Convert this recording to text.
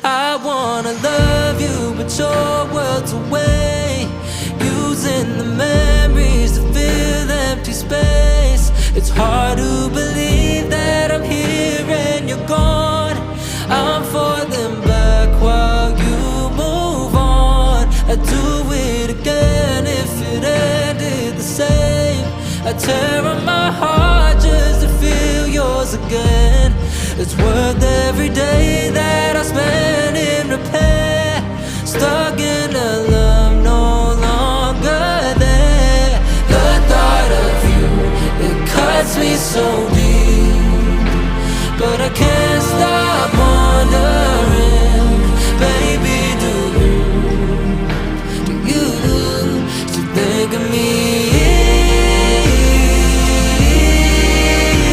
I wanna love you, but your world's away. Using the memories to fill empty space. It's hard to believe that I'm here and you're gone. I'm falling back while you move on. I'd do it again if it ended the same. I tear up my heart just to feel yours again. It's worth every day that I spend in repair. Stuck in a love no longer there. The thought of you, it cuts me so deep.